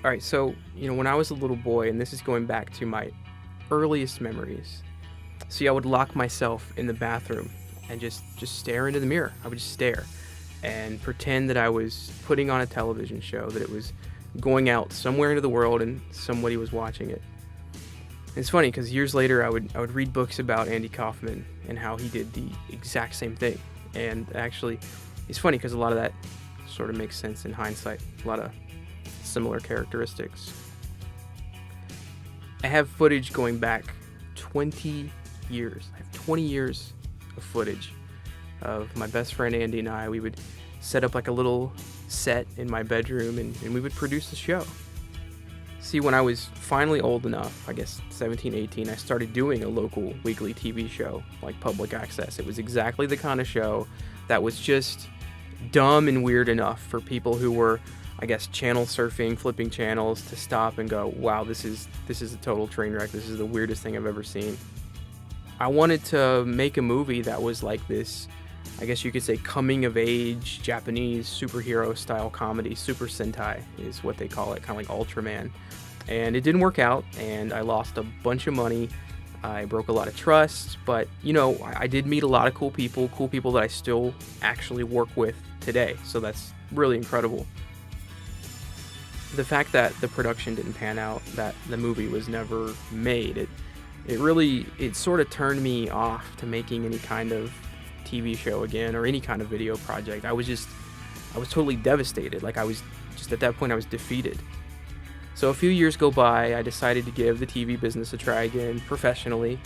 All right, so, when I was a little boy, and this is going back to my earliest memories. See, I would lock myself in the bathroom and just stare into the mirror. I would just stare and pretend that I was putting on a television show, that it was going out somewhere into the world and somebody was watching it. And it's funny because years later I would read books about Andy Kaufman and how he did the exact same thing. And actually, it's funny because a lot of that sort of makes sense in hindsight. A lot of similar characteristics. I have footage going back 20 years. I have 20 years of footage of my best friend Andy and I. We would set up like a little set in my bedroom and we would produce the show. See, when I was finally old enough, I guess 17, 18, I started doing a local weekly TV show, like public access. It was exactly the kind of show that was just dumb and weird enough for people who were, I guess, channel surfing, flipping channels, to stop and go, wow, this is a total train wreck. This is the weirdest thing I've ever seen. I wanted to make a movie that was like this, I guess you could say, coming of age Japanese superhero style comedy. Super Sentai is what they call it, kind of like Ultraman. And it didn't work out, and I lost a bunch of money. I broke a lot of trust, but I did meet a lot of cool people that I still actually work with today. So that's really incredible. The fact that the production didn't pan out, that the movie was never made, it sort of turned me off to making any kind of TV show again or any kind of video project. I was totally devastated. Like, I was just, at that point, I was defeated. So a few years go by, I decided to give the TV business a try again professionally,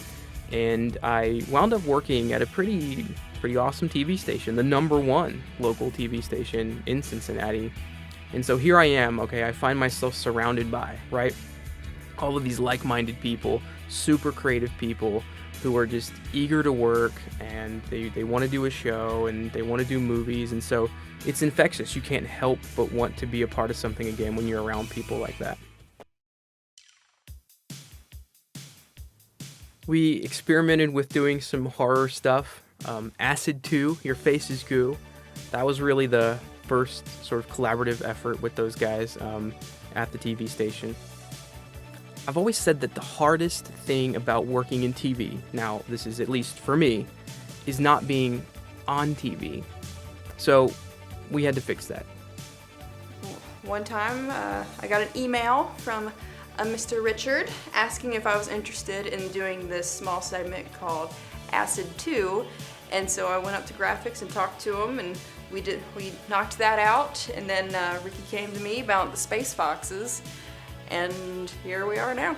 and I wound up working at a pretty awesome TV station, the number one local TV station in Cincinnati. And so here I am, okay, I find myself surrounded by, right, all of these like-minded people, super creative people who are just eager to work, and they want to do a show, and they want to do movies, and so it's infectious. You can't help but want to be a part of something again when you're around people like that. We experimented with doing some horror stuff. Acid 2, Your Face is Goo. That was really the first sort of collaborative effort with those guys at the TV station. I've always said that the hardest thing about working in TV, now this is at least for me, is not being on TV. So we had to fix that. One time, I got an email from a Mr. Richard asking if I was interested in doing this small segment called Acid 2, and so I went up to graphics and talked to him, and we knocked that out, and then Ricky came to me about the Space Foxes, and here we are now.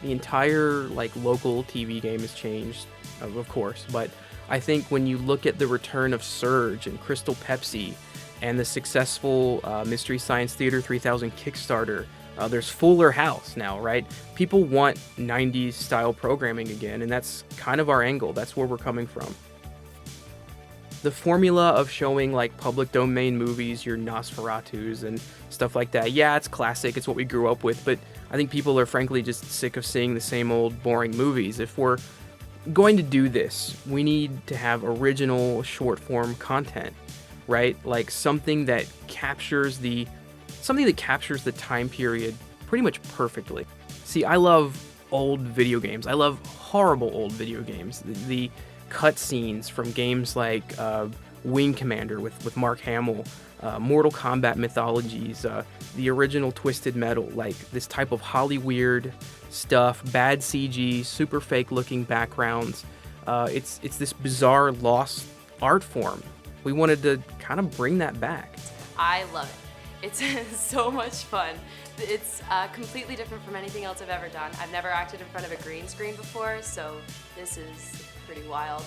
The entire local TV game has changed, of course, but I think when you look at the return of Surge and Crystal Pepsi and the successful Mystery Science Theater 3000 Kickstarter, there's Fuller House now, right? People want 90s style programming again, and that's kind of our angle. That's where we're coming from. The formula of showing public domain movies, your Nosferatus and stuff like that, yeah, it's classic, it's what we grew up with, but I think people are frankly just sick of seeing the same old boring movies. If we're going to do this, we need to have original short form content, right? Like something that captures the time period pretty much perfectly. See, I love old video games. I love horrible old video games. The cutscenes from games like Wing Commander with Mark Hamill, Mortal Kombat Mythologies, the original Twisted Metal, like this type of Hollyweird stuff, bad CG, super fake looking backgrounds. It's this bizarre lost art form. We wanted to kind of bring that back. I love it. It's so much fun. It's completely different from anything else I've ever done. I've never acted in front of a green screen before, so this is pretty wild.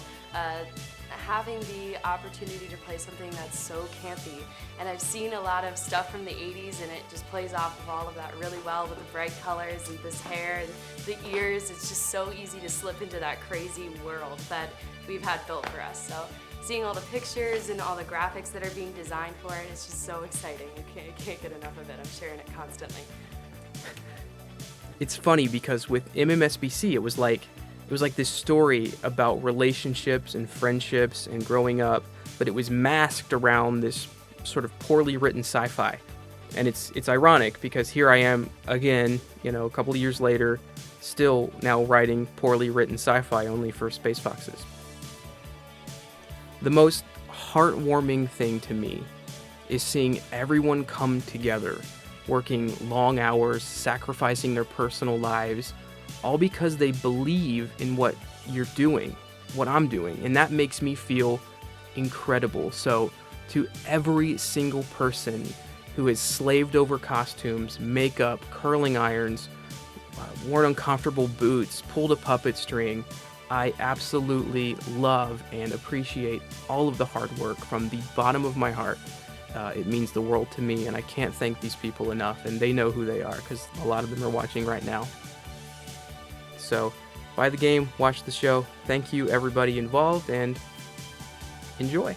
Having the opportunity to play something that's so campy, and I've seen a lot of stuff from the 80s, and it just plays off of all of that really well with the bright colors and this hair and the ears. It's just so easy to slip into that crazy world that we've had built for us. So seeing all the pictures and all the graphics that are being designed for it, it's just so exciting. I can't get enough of it. I'm sharing it constantly. It's funny because with MMSBC, it was like this story about relationships and friendships and growing up, but it was masked around this sort of poorly written sci-fi. And it's ironic because here I am again, a couple of years later, still now writing poorly written sci-fi only for Space Foxes. The most heartwarming thing to me is seeing everyone come together, working long hours, sacrificing their personal lives, all because they believe in what you're doing, what I'm doing, and that makes me feel incredible. So to every single person who has slaved over costumes, makeup, curling irons, worn uncomfortable boots, pulled a puppet string, I absolutely love and appreciate all of the hard work from the bottom of my heart. It means the world to me, and I can't thank these people enough, and they know who they are because a lot of them are watching right now. So buy the game, watch the show. Thank you everybody involved, and enjoy.